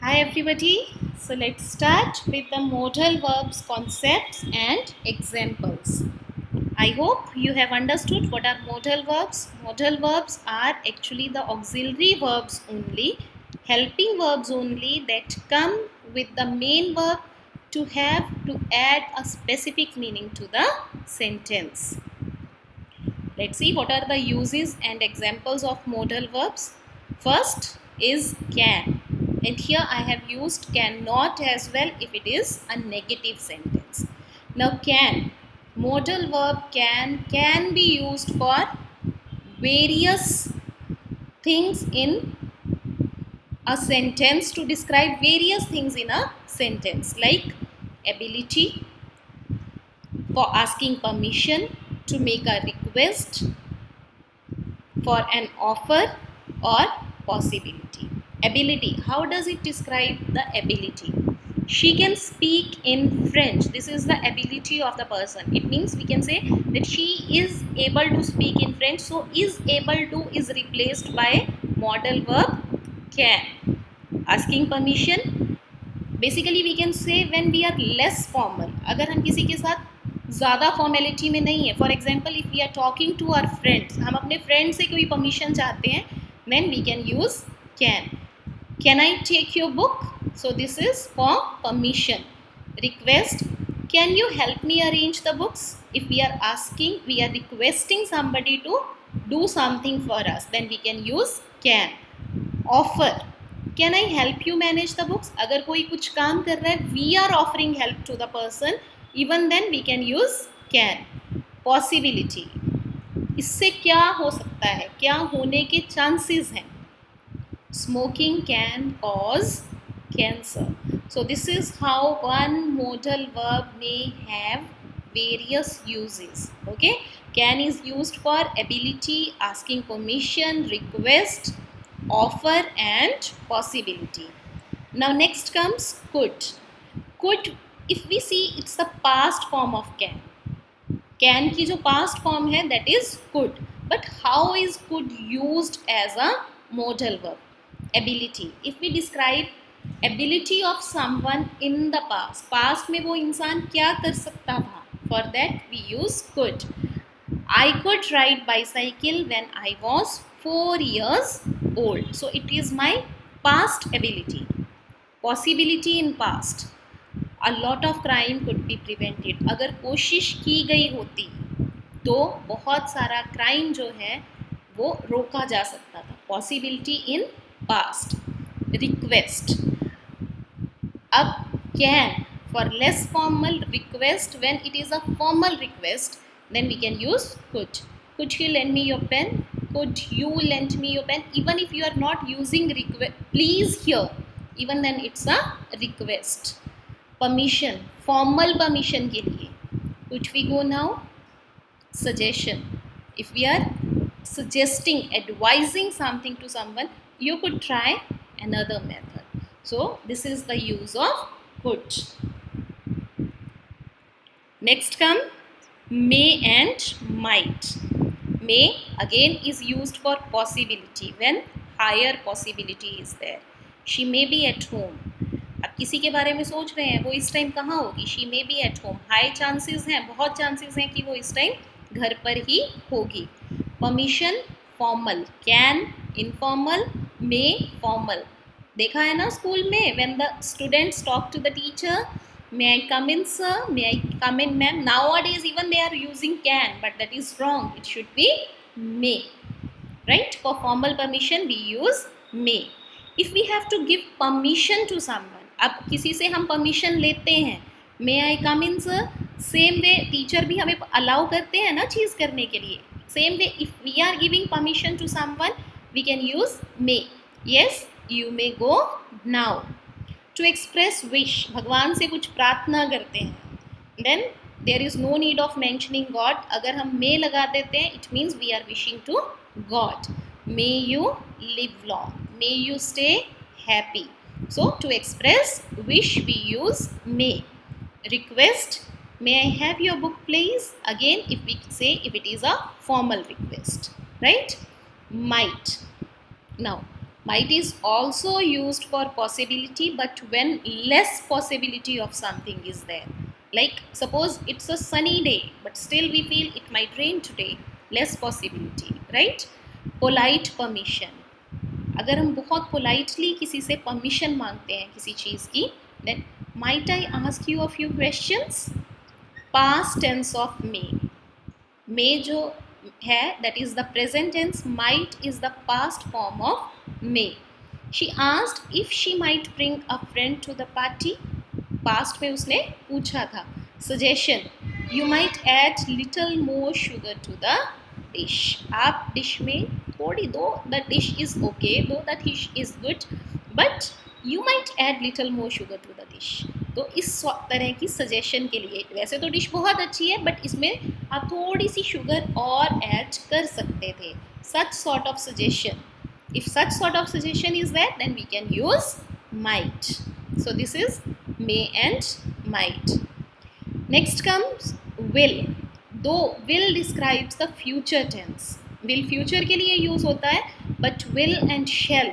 Hi everybody. So let's start with the modal verbs concepts and examples. I hope you have understood what are modal verbs. Modal verbs are actually the auxiliary verbs only, helping verbs only that come with the main verb to have to add a specific meaning to the sentence. Let's see what are the uses and examples of modal verbs. First is can, and here I have used cannot as well if it is a negative sentence. Now can, modal verb can be used for various things in a sentence, to describe various things in a sentence, like ability, for asking permission, to make a request, for an offer, or possibility. Ability, how does it describe the ability? She can speak in French. This is the ability of the person. It means we can say that she is able to speak in French. So is able to is replaced by modal verb can. Asking permission, basically we can say when we are less formal, अगर हम किसी के साथ ज़्यादा formality में नहीं है. For example if we are talking to our friends, हम अपने फ्रेंड से कोई परमिशन चाहते हैं, then we can use can I take your book. So this is for permission. Request, can you help me arrange the books. If we are asking, we are requesting somebody to do something for us, then we can use can. Offer, can I help you manage the books. अगर कोई कुछ काम कर रहा है, we are offering help to the person, even then we can use can. Possibility, इससे क्या हो सकता है, क्या होने के चांसेस हैं. Smoking can cause cancer. So this is how one modal verb may have various uses. Okay, can is used for ability, asking permission, request, offer and possibility. Now next comes could. Could, if we see, it's the past form of can. Can की जो past form है, that is could. But how is could used as a modal verb? Ability, if we describe ability of someone in the past, past में वो इंसान क्या कर सकता था, for that we use could. I could ride bicycle when I was 4 years old. So it is my past ability. Possibility in past, a lot of crime could be prevented. अगर कोशिश की गई होती तो बहुत सारा क्राइम जो है वो रोका जा सकता था. Possibility in past. Request, अब can for less formal request, when it is a formal request, then we can use could. Could you lend me your pen? Could you lend me your pen? Even if you are not using please here, even then it's a request. Permission, formal permission के लिए. Could we go now? Suggestion, if we are suggesting, advising something to someone, you could try another method. So this is the use of could. Next come may and might. May again is used for possibility, when higher possibility is there. She may be at home. अब किसी के बारे में सोच रहे हैं, वो इस टाइम कहाँ होगी. She may be at home. High chances हैं, बहुत चांसेस हैं कि वो इस टाइम घर पर ही होगी. Permission formal, can informal, may formal. देखा है ना स्कूल में, when the students talk to the teacher, may I come in sir, may I come in ma'am. Nowadays even they are using can, but that is wrong. It should be may. Right, for formal permission we use may. If we have to give permission to someone, अब किसी से हम permission लेते हैं, may I come in sir, same way teacher भी हमें allow करते हैं ना चीज़ करने के लिए. Same way if we are giving permission to someone, we can use may. Yes, you may go now. To express wish, भगवान से कुछ प्रार्थना करते हैं, then there is no need of mentioning God. अगर हम may लगा देते हैं, it means we are wishing to God. May you live long, may you stay happy. So to express wish we use may. Request, may I have your book please. Again if we say, if it is a formal request, right. Might, now Might is also used for possibility, but when less possibility of something is there. Like suppose it's a sunny day, but still we feel it might rain today. Less possibility, right? Polite permission. अगर हम बहुत politely किसी से permission मांगते हैं किसी चीज़ की, then might I ask you a few questions? Past tense of may जो है that is the present tense, might is the past form of may. She asked if she might bring a friend to the party. Past में उसने पूछा था. Suggestion, you might add little more sugar to the dish. आप dish में थोड़ी, दो the dish is okay, though the dish is good, but you might add little more sugar to the dish. तो इस तरह की सजेशन के लिए, वैसे तो डिश बहुत अच्छी है बट इसमें आप थोड़ी सी शुगर और ऐड कर सकते थे. Such sort of suggestion. If such sort of suggestion is there, then we can use might. So this is may and might. Next comes will. Though will describes the future tense. Will future के लिए use होता है, but will and shall,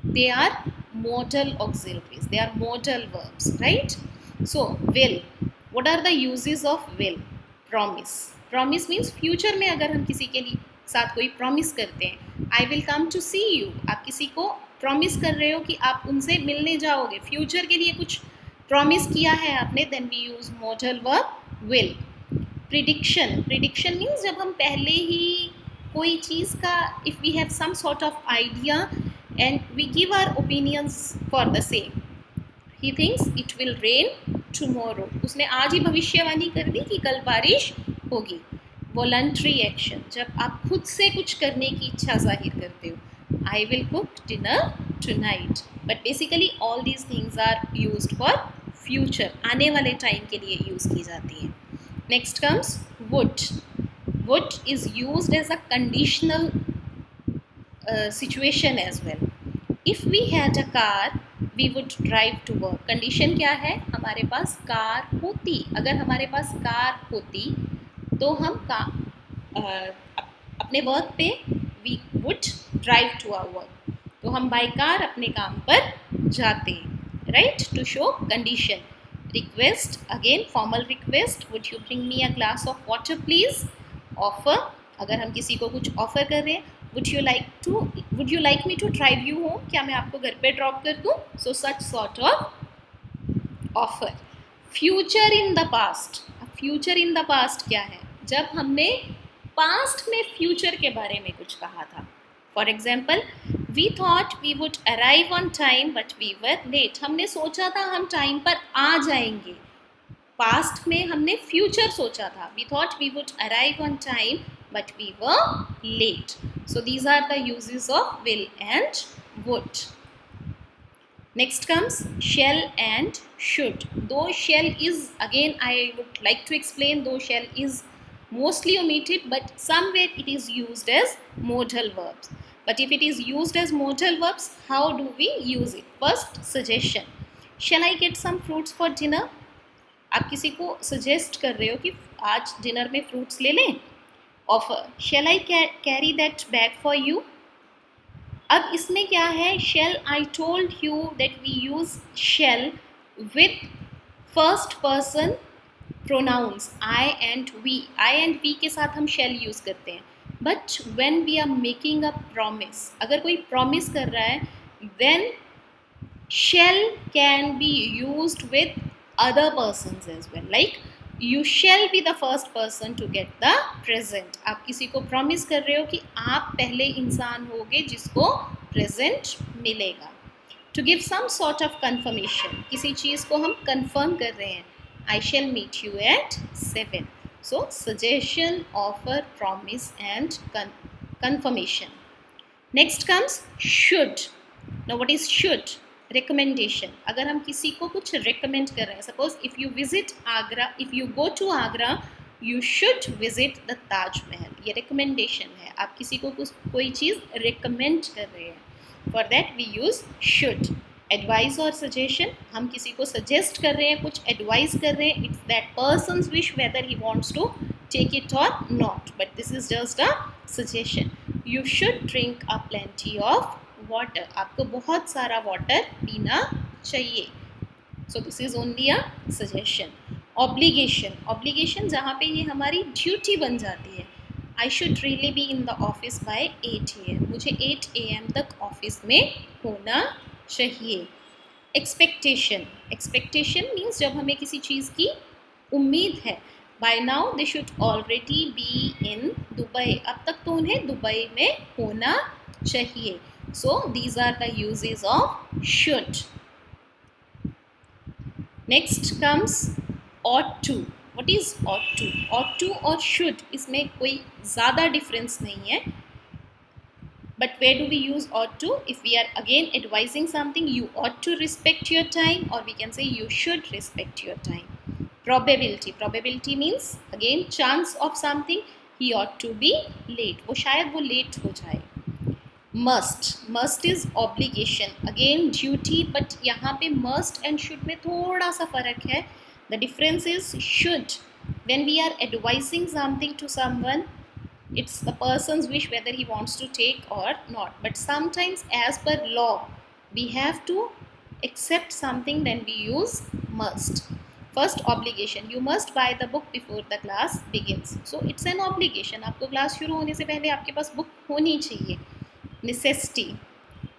they are modal auxiliaries. They are modal verbs, right? So will. What are the uses of will? Promise. Promise means future में अगर हम किसी के लिए साथ कोई promise करते हैं, I will come to see you. आप किसी को promise कर रहे हो कि आप उनसे मिलने जाओगे, future के लिए कुछ promise किया है आपने, then we use modal verb will. Prediction. Prediction means जब हम पहले ही कोई चीज़ का, if we have some sort of idea and we give our opinions for the same. He thinks it will rain tomorrow. उसने आज ही भविष्यवाणी कर दी कि कल बारिश होगी. Voluntary action, जब आप खुद से कुछ करने की इच्छा जाहिर करते हो. I will cook dinner tonight. But basically all these things are used for future, आने वाले टाइम के लिए यूज़ की जाती हैं. Next comes would. Would is used as a conditional situation as well. If we had a car, we would drive to work. Condition क्या है? हमारे पास कार होती. अगर हमारे पास कार होती तो हम अपने वर्क पे we would drive to our work. तो हम बाय कार अपने काम पर जाते हैं, right? To show condition. Request, again formal request. Would you bring me a glass of water please? Offer, अगर हम किसी को कुछ ऑफर कर रहे हैं, would you like me to drive you home? क्या मैं आपको घर पे ड्रॉप कर दूँ? So such sort of offer. Future in the past. Future in the past क्या है? जब हमने past में future के बारे में कुछ कहा था. For example, we thought we would arrive on time but we were late. हमने सोचा था हम टाइम पर आ जाएंगे. पास्ट में हमने फ्यूचर सोचा था. We thought we would arrive on time but we were late. So these are the uses of will and would. Next comes shall and should. Though shall is, again I would like to explain, though shall is mostly omitted, but somewhere it is used as modal verbs. But if it is used as modal verbs, how do we use it? First, suggestion. Shall I get some fruits for dinner? आप किसी को suggest कर रहे हो कि आज dinner में fruits ले लें. Offer. Shall I carry that bag for you. अब इसमें क्या है? Shall, I told you that we use shall with first person pronouns I and we. I and we के साथ हम शैल यूज़ करते हैं. But when we are making a promise, अगर कोई प्रॉमिस कर रहा है, then shall can be used with other persons as well. Like you shall be the first person to get the present. आप किसी को promise कर रहे हो कि आप पहले इंसान होगे जिसको present मिलेगा. To give some sort of confirmation, किसी चीज़ को हम confirm कर रहे हैं. I shall meet you at 7. So suggestion, offer, promise and confirmation. Next comes should. Now what is should? Recommendation. अगर हम किसी को कुछ recommend कर रहे हैं, suppose if you visit Agra, if you go to Agra, you should visit the Taj Mahal. ये recommendation है. आप किसी को कोई चीज़ recommend कर रहे हैं. For that we use should. Advice or suggestion, हम किसी को suggest कर रहे हैं, कुछ advise कर रहे हैं. It's that person's wish whether he wants to take it or not. But this is just a suggestion. You should drink a plenty of water. आपको बहुत सारा water पीना चाहिए. So this is only a suggestion. Obligation. Obligation जहाँ पे ये हमारी duty बन जाती है. I should really be in the office by 8 AM. मुझे 8 AM तक ऑफिस में होना चाहिए. Expectation. Expectation means जब हमें किसी चीज़ की उम्मीद है. By now they should already be in Dubai. अब तक तो उन्हें दुबई में होना चाहिए. So these are the uses of should. Next comes ought to. What is ought to? Ought to और should इसमें कोई ज़्यादा difference नहीं है. But where do we use ought to? If we are again advising something, you ought to respect your time, or we can say you should respect your time. Probability. Probability means again chance of something. He ought to be late. वो शायद वो late हो जाए. Must. Must is obligation. Again duty, but यहाँ पे must and should में थोड़ा सा फर्क है. The difference is should. When we are advising something to someone, it's the person's wish whether he wants to take or not. But sometimes as per law, we have to accept something, then we use must. First, obligation. You must buy the book before the class begins. So it's an obligation. आपको class शुरू होने से पहले आपके पास book होनी चाहिए. Necessity.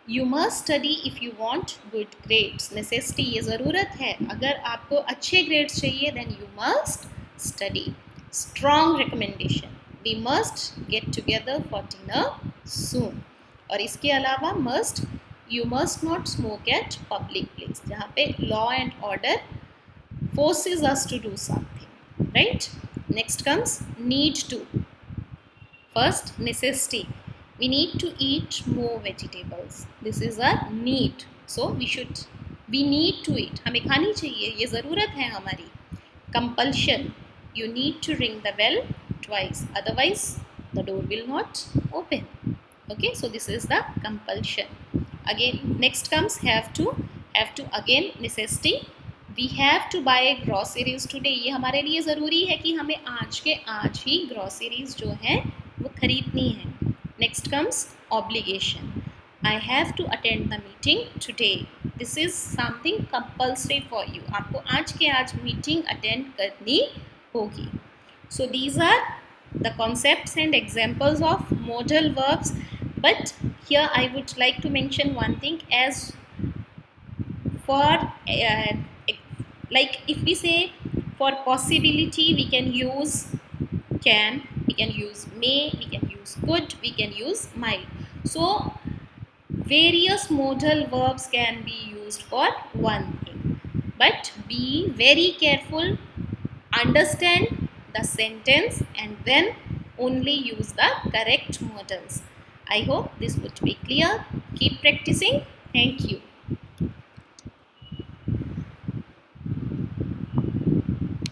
You must study if you want good grades. Necessity ये ज़रूरत है. अगर आपको अच्छे grades चाहिए, then you must study. Strong recommendation. We must get together for dinner soon. और इसके अलावा must, you must not smoke at public place. जहाँ पे law and order forces us to do something, right? Next comes need to. First, necessity. We need to eat more vegetables. This is a need. So we need to eat. हमें खानी चाहिए, ये ज़रूरत है हमारी. Compulsion. You need to ring the bell twice. Otherwise, the door will not open. Okay, so this is the compulsion. Again, next comes have to. Have to again necessity. We have to buy groceries today. ये हमारे लिए ज़रूरी है कि हमें आज के आज ही groceries जो हैं वो खरीदनी है. Next comes obligation. I have to attend the meeting today. This is something compulsory for you. आपको आज के आज meeting attend करनी होगी. So these are the concepts and examples of modal verbs. But here I would like to mention one thing. As for like if we say for possibility, we can use can, we can use may, we can use could, we can use might. So various modal verbs can be used for one thing, but be very careful, understand the sentence and then only use the correct modals. I hope this would be clear. Keep practicing. Thank you.